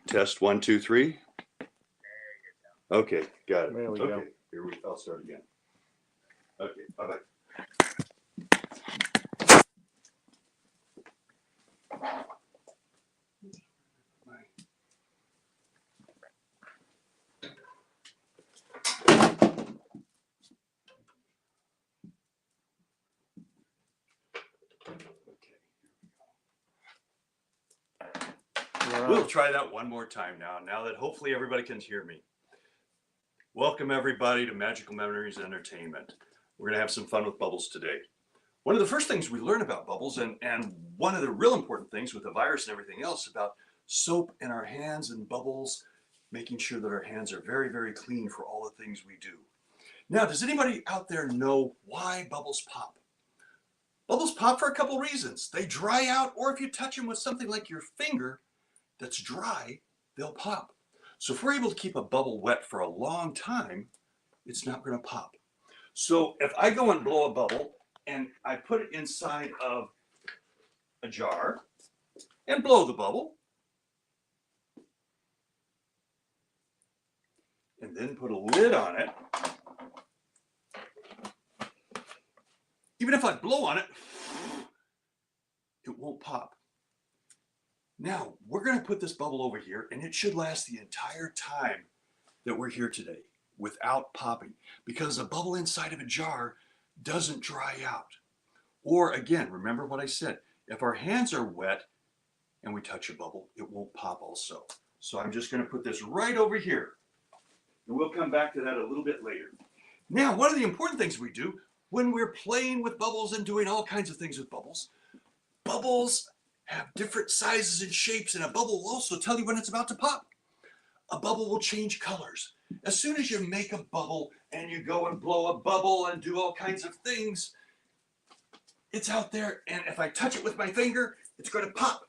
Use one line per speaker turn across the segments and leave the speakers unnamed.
Test 1, 2, 3. Okay, got it.
There we
okay,
go.
I'll start again. Okay, bye-bye. We'll try that one more time now that hopefully everybody can hear me. Welcome everybody to Magical Memories Entertainment. We're gonna have some fun with bubbles today. One of the first things we learn about bubbles, and one of the real important things with the virus and everything else, about soap in our hands and bubbles, making sure that our hands are very, very clean for all the things we do. Now, does anybody out there know why bubbles pop? Bubbles pop for a couple reasons. They dry out, or if you touch them with something like your finger that's dry, they'll pop. So if we're able to keep a bubble wet for a long time, it's not going to pop. So if I go and blow a bubble and I put it inside of a jar and blow the bubble, and then put a lid on it, even if I blow on it, it won't pop. Now, we're going to put this bubble over here, and it should last the entire time that we're here today without popping, because a bubble inside of a jar doesn't dry out. Or again, remember what I said, if our hands are wet and we touch a bubble, it won't pop also. So I'm just going to put this right over here, and we'll come back to that a little bit later. Now, one of the important things we do when we're playing with bubbles and doing all kinds of things with bubbles, bubbles have different sizes and shapes, and a bubble will also tell you when it's about to pop. A bubble will change colors. As soon as you make a bubble and you go and blow a bubble and do all kinds of things, it's out there, and if I touch it with my finger, it's going to pop.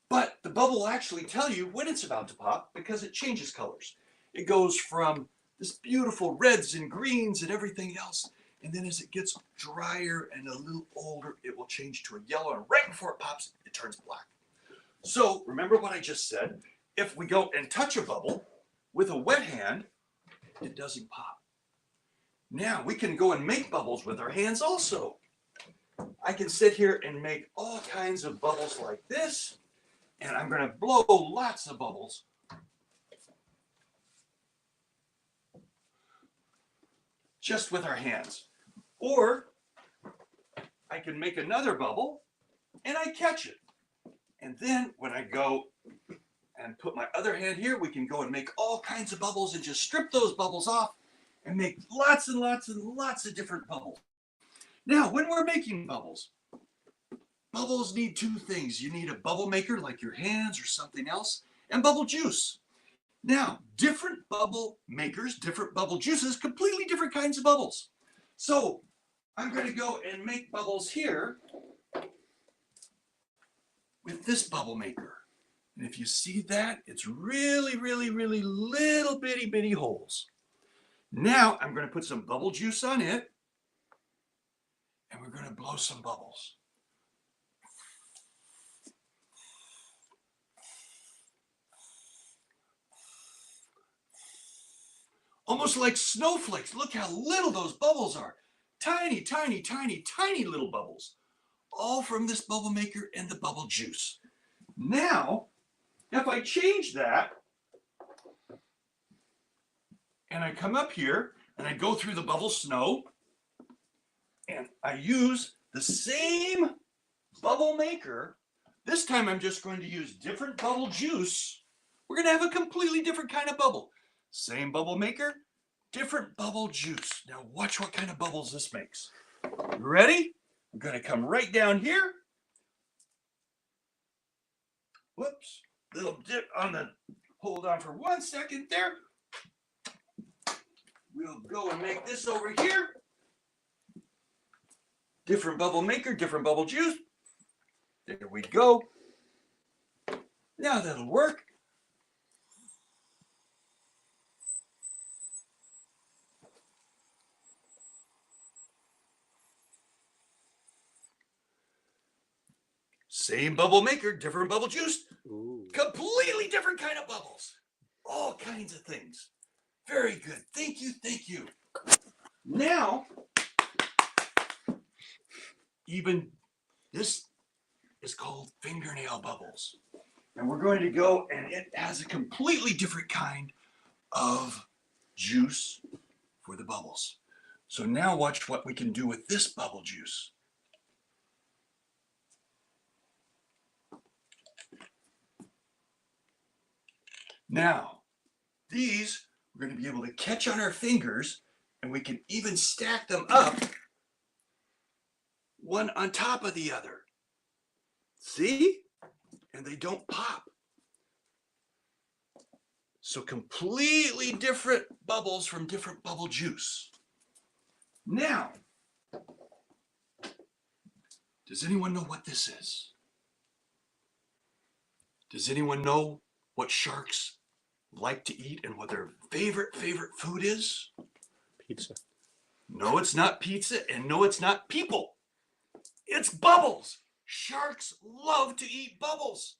But the bubble will actually tell you when it's about to pop because it changes colors. It goes from this beautiful reds and greens and everything else, and then as it gets drier and a little older, it will change to a yellow, and right before it pops, it turns black. So remember what I just said. If we go and touch a bubble with a wet hand, it doesn't pop. Now we can go and make bubbles with our hands also. I can sit here and make all kinds of bubbles like this, and I'm going to blow lots of bubbles. Just with our hands. Or I can make another bubble and I catch it. And then when I go and put my other hand here, we can go and make all kinds of bubbles and just strip those bubbles off and make lots and lots and lots of different bubbles. Now, when we're making bubbles, bubbles need two things. You need a bubble maker like your hands or something else, and bubble juice. Now, different bubble makers, different bubble juices, completely different kinds of bubbles. So I'm going to go and make bubbles here with this bubble maker. And if you see that, it's really, really, really little bitty holes. Now I'm going to put some bubble juice on it, and we're going to blow some bubbles. Almost like snowflakes. Look how little those bubbles are. Tiny, tiny, tiny, tiny little bubbles. All from this bubble maker and the bubble juice. Now, if I change that, and I come up here, and I go through the bubble snow, and I use the same bubble maker, this time I'm just going to use different bubble juice. We're going to have a completely different kind of bubble. Same bubble maker, different bubble juice. Now watch what kind of bubbles this makes. You ready? I'm going to come right down here. Whoops, little dip on the, hold on for 1 second there. We'll go and make this over here. Different bubble maker, different bubble juice. There we go. Now that'll work. Same bubble maker, different bubble juice.
Ooh.
Completely different kind of bubbles. All kinds of things. Very good. Thank you. Thank you. Now, even this is called fingernail bubbles. And we're going to go, and it has a completely different kind of juice for the bubbles. So now watch what we can do with this bubble juice. Now, these we're going to be able to catch on our fingers, and we can even stack them up one on top of the other. See? And they don't pop. So completely different bubbles from different bubble juice. Now, does anyone know what this is? Does anyone know what sharks like to eat and what their favorite food is?
Pizza.
No, it's not pizza, and no, it's not people. It's bubbles. Sharks love to eat bubbles.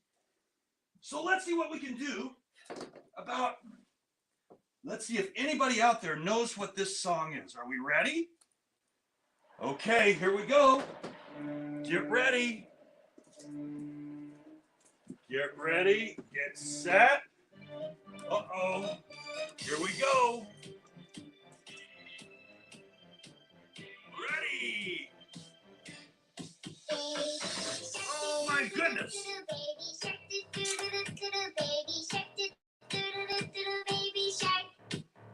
So let's see what we can do about, let's see if anybody out there knows what this song is. Are we ready? Okay, here we go. Get ready. Get ready. Get set. Uh-oh. Here we go. Ready. Oh my goodness.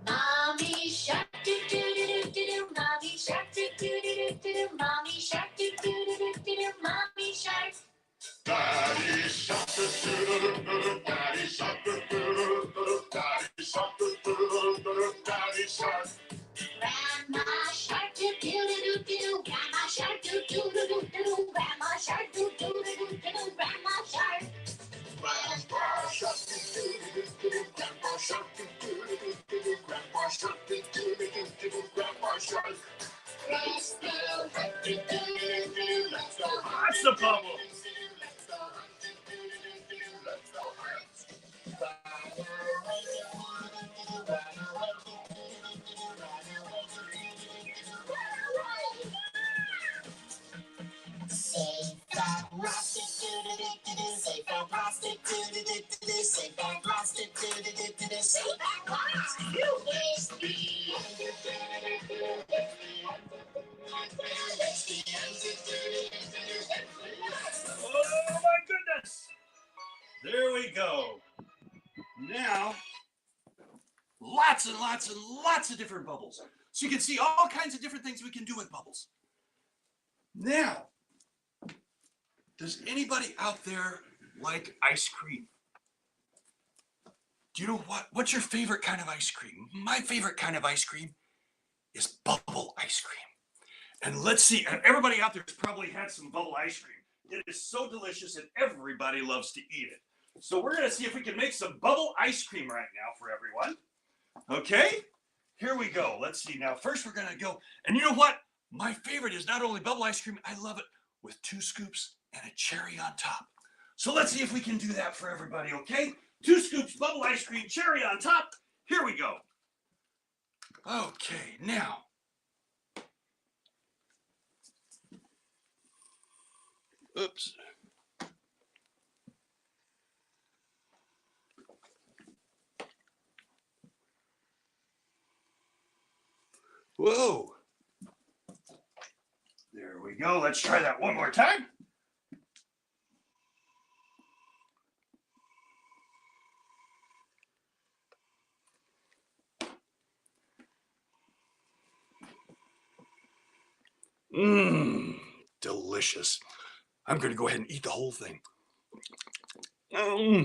Mommy shark do do do do do. Mommy shark do do do do do. Mommy shark do do do do do. Mommy shark.
Daddy shark do do do do. Daddy shark do do do do. Daddy shark do do do do. Daddy shark.
Grandma shark do do do do do. Grandma shark do do do do do. Grandma shark do do do do do. Grandma shark.
Grandpa shark do do do do do. Grandpa shark do do do do do. Grandpa shark do do do do do. Grandpa shark.
Let's go hunt do do do do. Let's go hunt.
That's the bubble.
Let's go hunt do do do do. Let's go hunt. Run away do do do do. Run away do do do do. Run away do do do do. Run away. Save that plastic do do do do. Save that plastic do do do do. Save that plastic do do do do. Save that plastic. It's the end. It's the end.
Oh my goodness. There we go. Now, lots and lots and lots of different bubbles. So you can see all kinds of different things we can do with bubbles. Now, does anybody out there like ice cream? Do you know what's your favorite kind of ice cream? My favorite kind of ice cream is bubble ice cream. And let's see, everybody out there has probably had some bubble ice cream. It is so delicious and everybody loves to eat it. So we're gonna see if we can make some bubble ice cream right now for everyone. Okay, here we go. Let's see. Now, first we're gonna go, and you know what? My favorite is not only bubble ice cream, I love it with 2 scoops and a cherry on top. So let's see if we can do that for everybody, okay? 2 scoops bubble ice cream, cherry on top. Here we go. Okay, now. Oops. Whoa. There we go. Let's try that one more time. Delicious. I'm going to go ahead and eat the whole thing. Oh,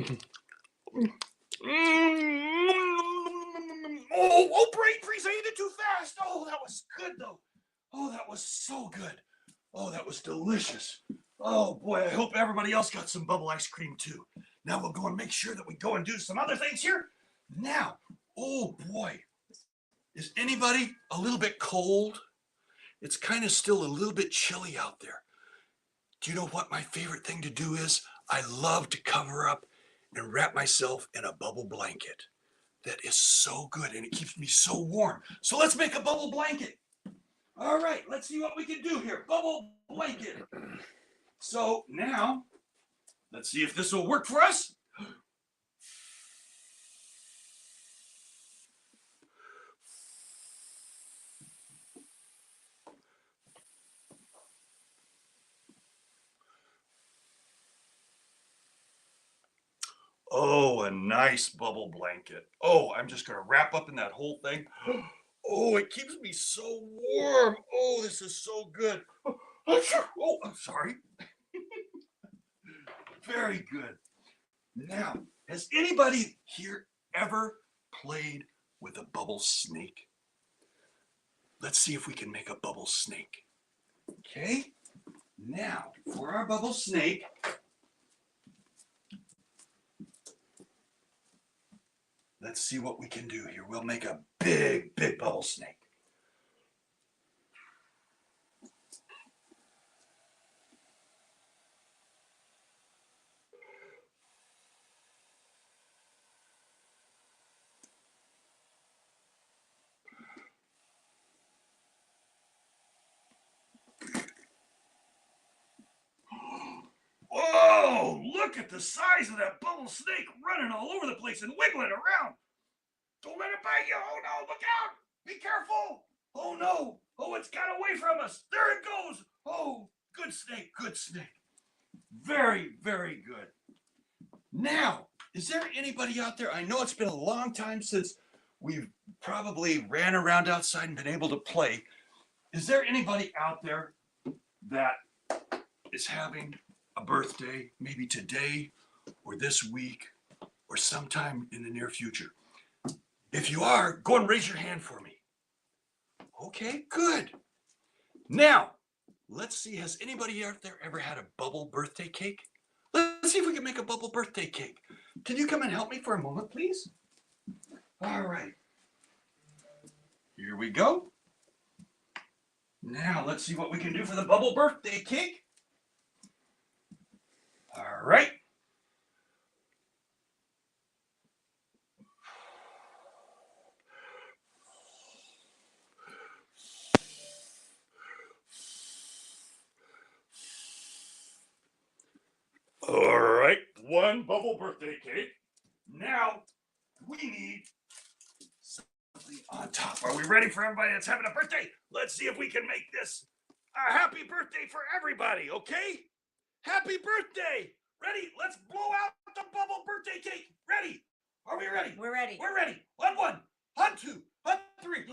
brain freeze. I ate it too fast. Oh, that was good, though. Oh, that was so good. Oh, that was delicious. Oh, boy, I hope everybody else got some bubble ice cream, too. Now we'll go and make sure that we go and do some other things here. Now, oh, boy. Is anybody a little bit cold? It's kind of still a little bit chilly out there. Do you know what my favorite thing to do is? I love to cover up and wrap myself in a bubble blanket. That is so good and it keeps me so warm. So let's make a bubble blanket. All right, let's see what we can do here. Bubble blanket. So now, let's see if this will work for us. Oh, a nice bubble blanket. Oh, I'm just going to wrap up in that whole thing. Oh, it keeps me so warm. Oh, this is so good. Oh, I'm sorry. Very good. Now, has anybody here ever played with a bubble snake? Let's see if we can make a bubble snake. Okay, now for our bubble snake, let's see what we can do here. We'll make a big, big bubble snake. Whoa, look at the size of that bubble snake running all over the place and wiggling around. Don't let it bite you. Oh no, look out. Be careful. Oh no. Oh, it's got away from us. There it goes. Oh, good snake, good snake. Very, very good. Now, is there anybody out there? I know it's been a long time since we've probably ran around outside and been able to play. Is there anybody out there that is having a birthday, maybe today or this week or sometime in the near future? If you are, go and raise your hand for me. Okay, good. Now, let's see, has anybody out there ever had a bubble birthday cake? Let's see if we can make a bubble birthday cake. Can you come and help me for a moment, please? All right. Here we go. Now, let's see what we can do for the bubble birthday cake. All right. All right, one bubble birthday cake. Now, we need something on top. Are we ready for everybody that's having a birthday? Let's see if we can make this a happy birthday for everybody, okay? Happy birthday! Ready? Let's blow out the bubble birthday cake. Ready? Are we ready?
We're ready.
We're ready. On one, on two, on three.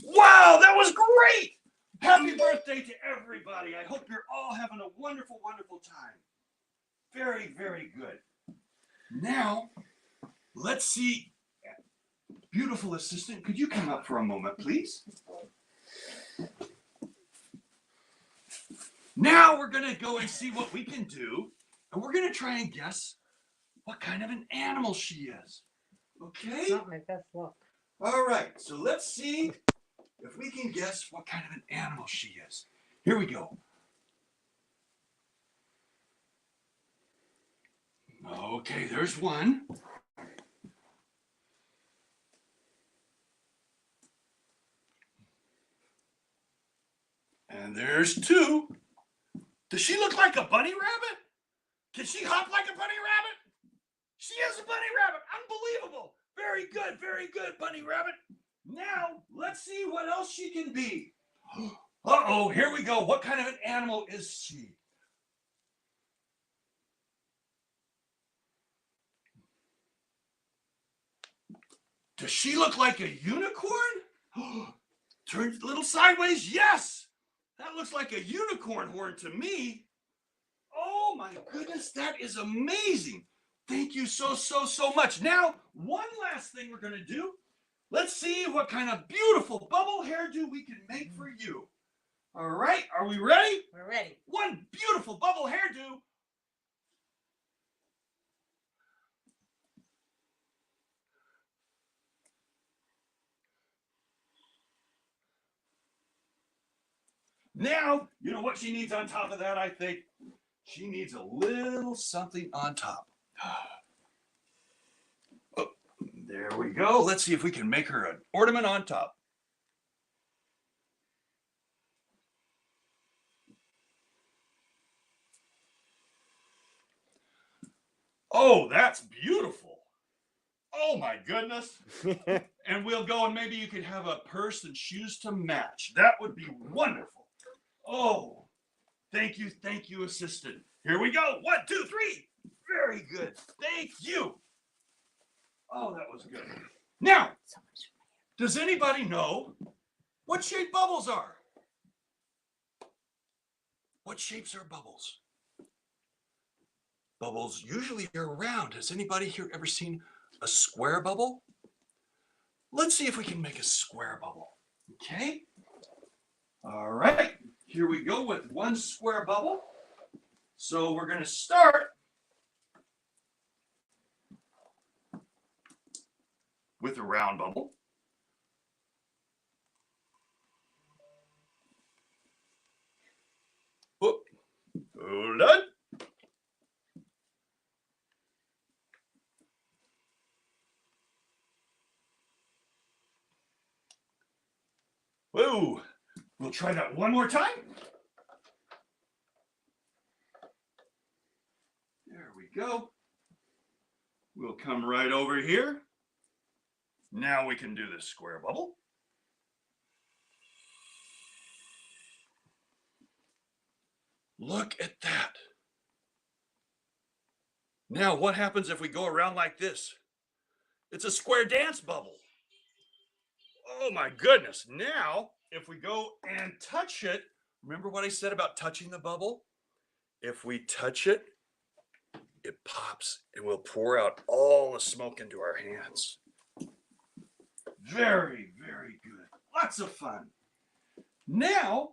Wow, that was great! Happy birthday to everybody. I hope you're all having a wonderful, wonderful time. Very, very good. Now, let's see. Beautiful assistant, could you come up for a moment, please? Now we're going to go and see what we can do, and we're going to try and guess what kind of an animal she is. Okay?
Not my best luck.
All right, so let's see if we can guess what kind of an animal she is. Here we go. Okay, there's one. And there's two. Does she look like a bunny rabbit? Can she hop like a bunny rabbit? She is a bunny rabbit. Unbelievable. Very good, bunny rabbit. Now, let's see what else she can be. Uh-oh, here we go. What kind of an animal is she? Does she look like a unicorn? Turn a little sideways. Yes, that looks like a unicorn horn to me. Oh my goodness, that is amazing. Thank you so much. Now, one last thing we're going to do. Let's see what kind of beautiful bubble hairdo we can make for you. All right, are we ready?
We're ready.
One beautiful bubble hairdo. Now, you know what she needs on top of that, I think? She needs a little something on top. Oh, there we go. Let's see if we can make her an ornament on top. Oh, that's beautiful. Oh my goodness. And we'll go and maybe you could have a purse and shoes to match. That would be wonderful. Oh, thank you, assistant. Here we go. 1, 2, 3. Very good. Thank you. Oh, that was good. Now, does anybody know what shape bubbles are? What shapes are bubbles? Bubbles usually are round. Has anybody here ever seen a square bubble? Let's see if we can make a square bubble. Okay. All right. Here we go with one square bubble. So we're going to start with a round bubble. Whoop. Hold on. Whoa. We'll try that one more time. There we go. We'll come right over here. Now we can do this square bubble. Look at that. Now what happens if we go around like this? It's a square dance bubble. Oh my goodness. Now, if we go and touch it, remember what I said about touching the bubble? If we touch it, it pops and we'll pour out all the smoke into our hands. Very, very good. Lots of fun. Now,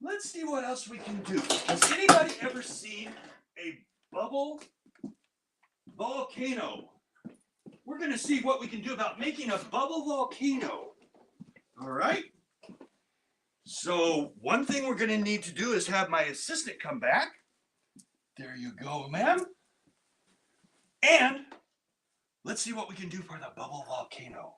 let's see what else we can do. Has anybody ever seen a bubble volcano? We're going to see what we can do about making a bubble volcano. All right. So one thing we're going to need to do is have my assistant come back. There you go, ma'am. And let's see what we can do for the bubble volcano.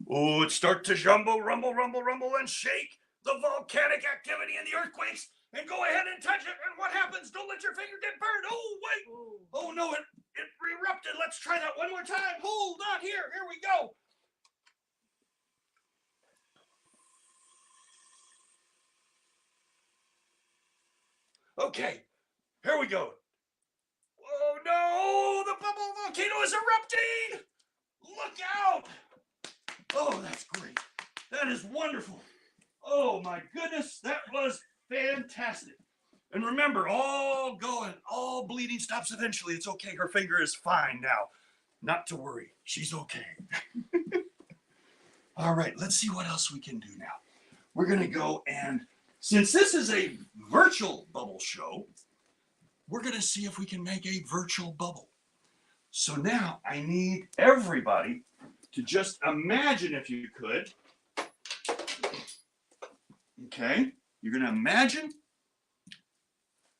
Oh, it starts to rumble, rumble, rumble, rumble, and shake. The volcanic activity and the earthquakes, and go ahead and touch it. And what happens? Don't let your finger get burned. Oh, wait. Oh, no, it erupted. Let's try that one more time. Hold on here. Here we go. Okay, here we go. Oh, no, the bubble volcano is erupting. Look out. Oh, that's great. That is wonderful. Oh, my goodness. That was fantastic. And remember, all bleeding stops eventually. It's okay. Her finger is fine now. Not to worry. She's okay. All right, let's see what else we can do now. We're going to go and, since this is a virtual bubble show, we're going to see if we can make a virtual bubble. So now I need everybody to just imagine, if you could. Okay, you're going to imagine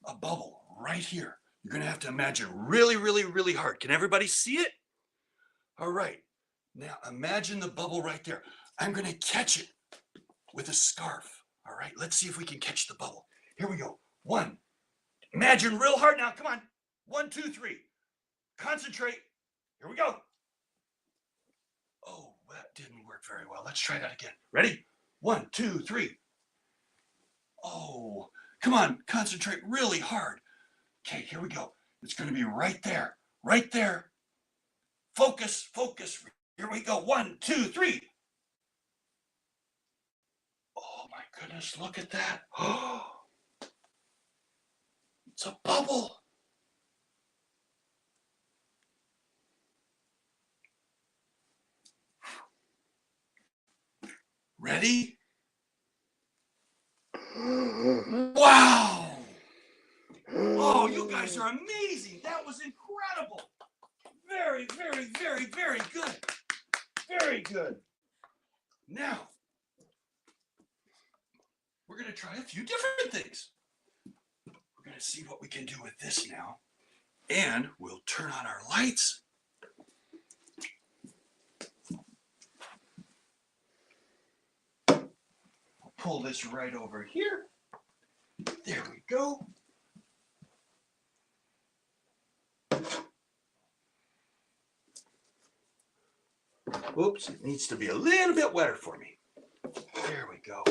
a bubble right here. You're going to have to imagine really, really, really hard. Can everybody see it? All right. Now imagine the bubble right there. I'm going to catch it with a scarf. All right. Let's see if we can catch the bubble. Here we go. 1. Imagine real hard now. Come on. 1, 2, 3. Concentrate. Here we go. Oh, that didn't work very well. Let's try that again. Ready? 1, 2, 3. Oh, come on. Concentrate really hard. Okay, here we go. It's going to be right there. Right there. Focus, focus. Here we go. 1, 2, 3. Oh my goodness, look at that. Oh, it's a bubble. Ready? Wow. Oh, you guys are amazing. That was incredible. Very, very, very, very good. Very good. Now, we're going to try a few different things. We're going to see what we can do with this now. And we'll turn on our lights. We'll pull this right over here. There we go. Oops, it needs to be a little bit wetter for me. There we go.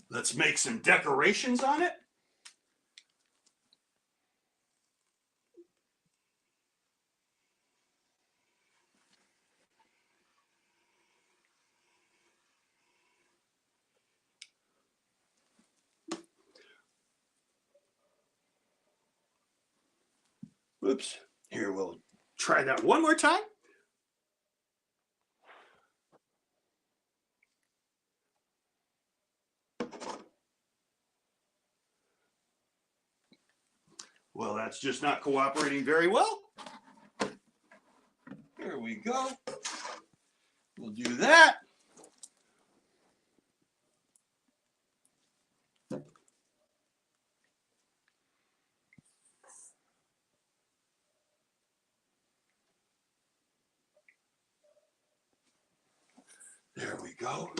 Let's make some decorations on it. Oops, here we'll try that one more time. Well, that's just not cooperating very well. Here we go. We'll do that. There we go.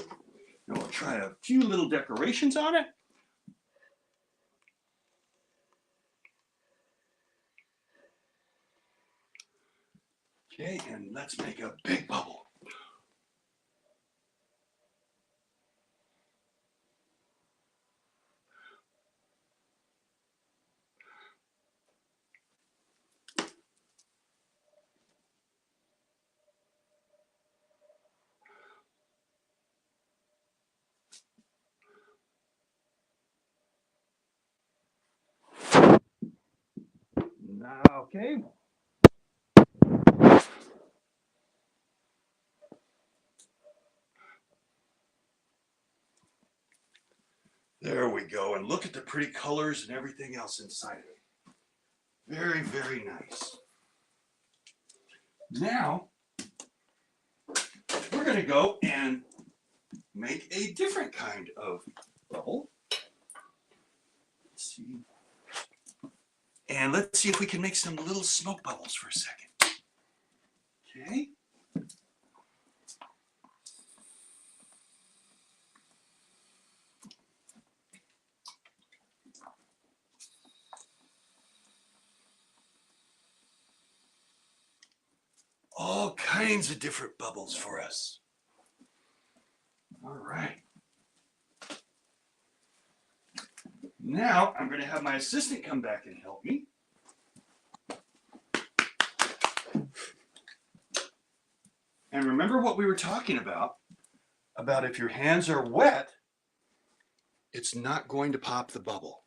And we'll try a few little decorations on it. Okay, and let's make a big bubble. Okay. There we go. And look at the pretty colors and everything else inside of it. Very, very nice. Now, we're going to go and make a different kind of bubble. Let's see. And let's see if we can make some little smoke bubbles for a second. Okay. All kinds of different bubbles for us. All right. Now I'm going to have my assistant come back and help me. And remember what we were talking about if your hands are wet, it's not going to pop the bubble.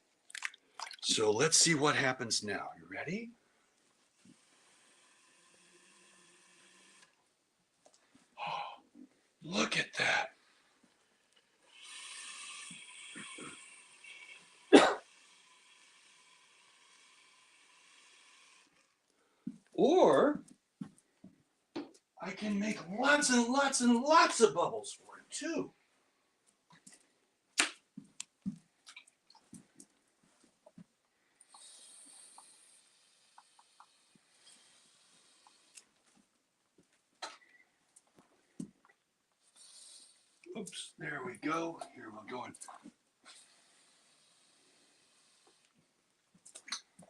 So let's see what happens now. You ready? Oh, look at that. Or I can make lots and lots and lots of bubbles for it too. Oops, there we go. Here we're going.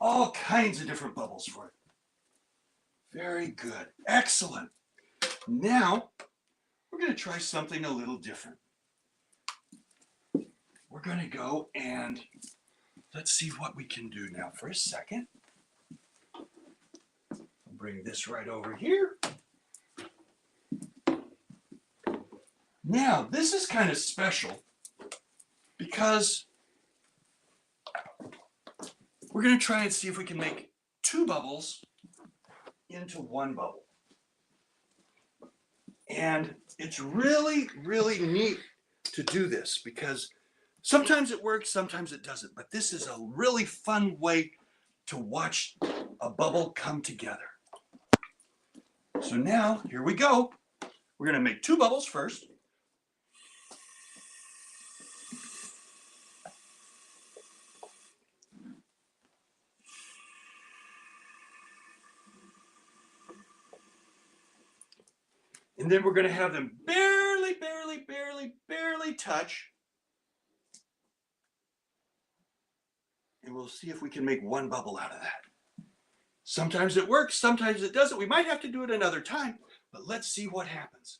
All kinds of different bubbles for it. Very good. Excellent. Now, we're going to try something a little different. We're going to go and let's see what we can do now for a second. I'll bring this right over here. Now, this is kind of special because we're going to try and see if we can make two bubbles into one bubble. And it's really, really neat to do this because sometimes it works, sometimes it doesn't. But this is a really fun way to watch a bubble come together. So now, here we go. We're going to make 2 bubbles first. And then we're going to have them barely, barely, barely, barely touch. And we'll see if we can make 1 bubble out of that. Sometimes it works, sometimes it doesn't. We might have to do it another time, but let's see what happens.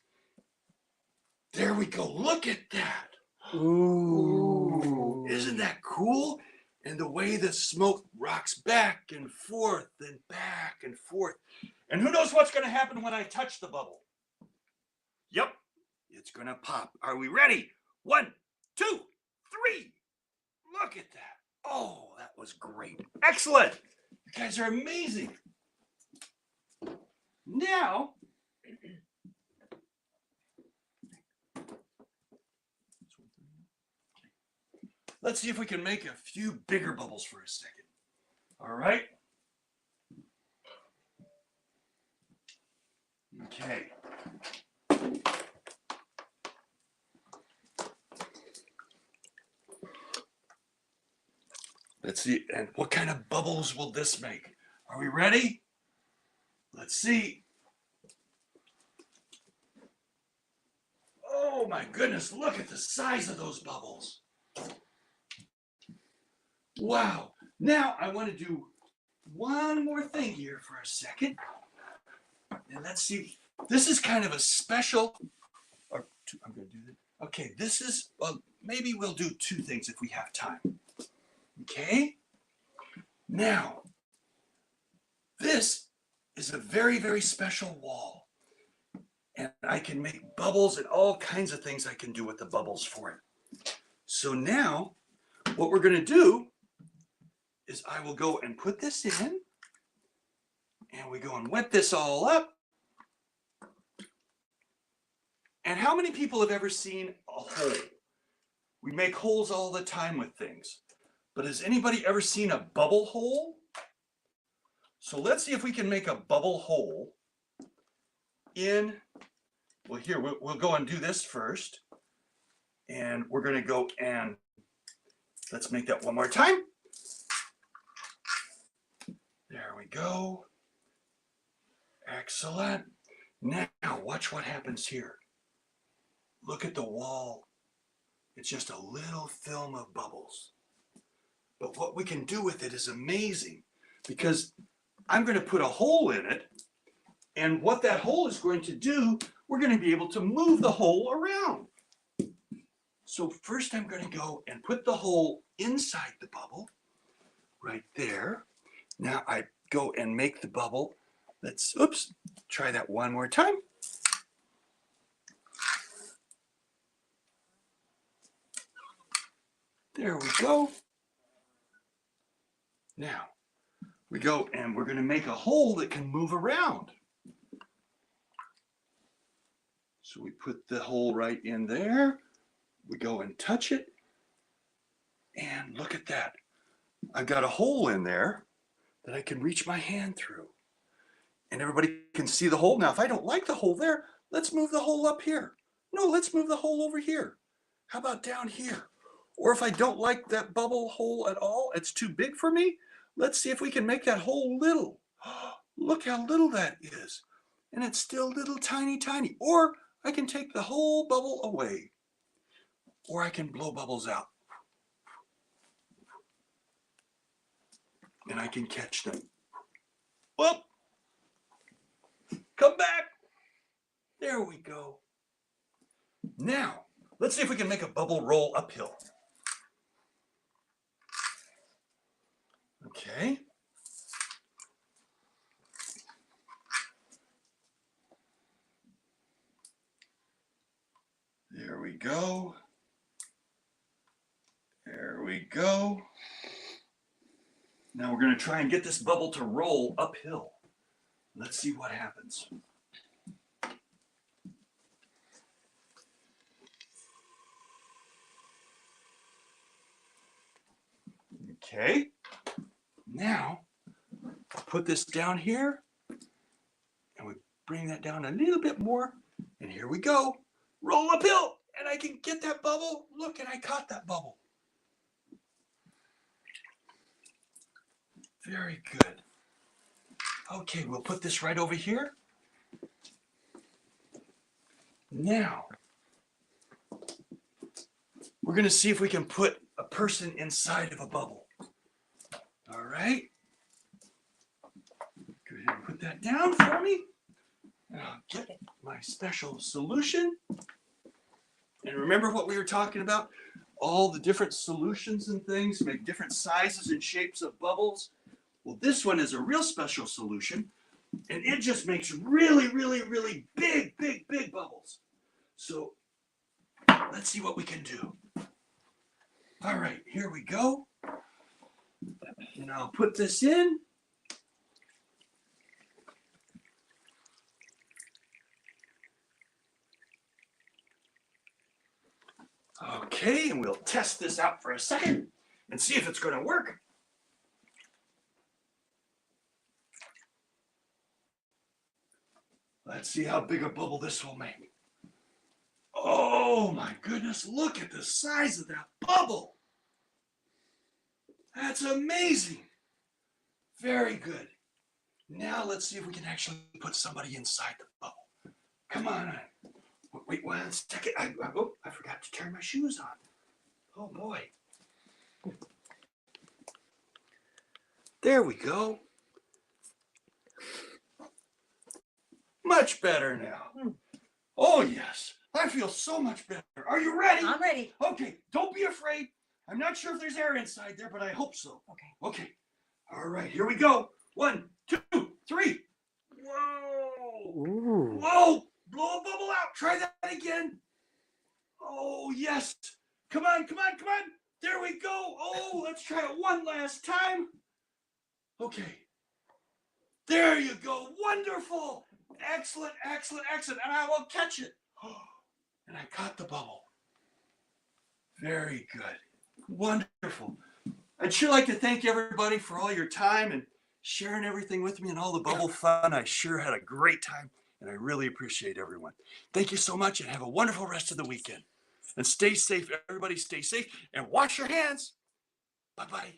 There we go. Look at that. Ooh. Isn't that cool? And the way the smoke rocks back and forth and back and forth. And who knows what's going to happen when I touch the bubble? Yep, it's going to pop. Are we ready? 1, 2, 3. Look at that. Oh, that was great. Excellent. You guys are amazing. Now, let's see if we can make a few bigger bubbles for a second. All right. Okay. Let's see, and what kind of bubbles will this make? Are we ready? Let's see. Oh my goodness, look at the size of those bubbles. Wow. Now I want to do one more thing here for a second. And let's see. This is kind of a special, I'm going to do this. Okay, this is, well, maybe we'll do 2 things if we have time. Okay? Now, this is a very, very special wall. And I can make bubbles and all kinds of things I can do with the bubbles for it. So now, what we're going to do is I will go and put this in. And we go and wet this all up. And how many people have ever seen a hole? We make holes all the time with things. But has anybody ever seen a bubble hole? So let's see if we can make a bubble hole in, well, here, we'll go and do this first. And we're going to go and let's make that one more time. There we go. Excellent. Now, watch what happens here. Look at the wall. It's just a little film of bubbles. But what we can do with it is amazing because I'm going to put a hole in it. And what that hole is going to do, we're going to be able to move the hole around. So first I'm going to go and put the hole inside the bubble right there. Now I go and make the bubble. Let's, oops, try that one more time. There we go. Now we go and we're going to make a hole that can move around. So we put the hole right in there. We go and touch it. And look at that. I've got a hole in there that I can reach my hand through. And everybody can see the hole. Now, if I don't like the hole there, let's move the hole up here. No, let's move the hole over here. How about down here? Or if I don't like that bubble hole at all, it's too big for me, let's see if we can make that hole little. Look how little that is. And it's still little tiny, tiny. Or I can take the whole bubble away. Or I can blow bubbles out. And I can catch them. Whoop! Come back. There we go. Now, let's see if we can make a bubble roll uphill. Okay. There we go. There we go. Now we're going to try and get this bubble to roll uphill. Let's see what happens. Okay. Now, put this down here. And we bring that down a little bit more. And here we go. Roll uphill. And I can get that bubble. Look, and I caught that bubble. Very good. Okay, we'll put this right over here. Now, we're going to see if we can put a person inside of a bubble. All right. Go ahead and put that down for me. And I'll get my special solution. And remember what we were talking about? All the different solutions and things make different sizes and shapes of bubbles. Well, this one is a real special solution, and it just makes really, really, really big, big, big bubbles. So let's see what we can do. All right, here we go. And I'll put this in. Okay, and we'll test this out for a second and see if it's going to work. Let's see how big a bubble this will make. Oh my goodness, look at the size of that bubble. That's amazing. Very good. Now let's see if we can actually put somebody inside the bubble. Come on. Wait 1 second. I forgot to turn my shoes on. Oh boy. There we go. Much better now. Oh yes, I feel so much better. Are you ready?
I'm ready.
Okay, don't be afraid. I'm not sure if there's air inside there, but I hope so.
Okay.
Okay. All right, here we go. 1, 2, 3. Whoa.
Ooh.
Whoa, blow a bubble out. Try that again. Oh yes. Come on, come on, come on. There we go. Oh, let's try it one last time. Okay. There you go. Wonderful. Excellent, excellent, excellent. And I will catch it. And I caught the bubble. Very good. Wonderful. I'd sure like to thank everybody for all your time and sharing everything with me and all the bubble fun. I sure had a great time, and I really appreciate everyone. Thank you so much, and have a wonderful rest of the weekend. And stay safe. Everybody stay safe, and wash your hands. Bye-bye.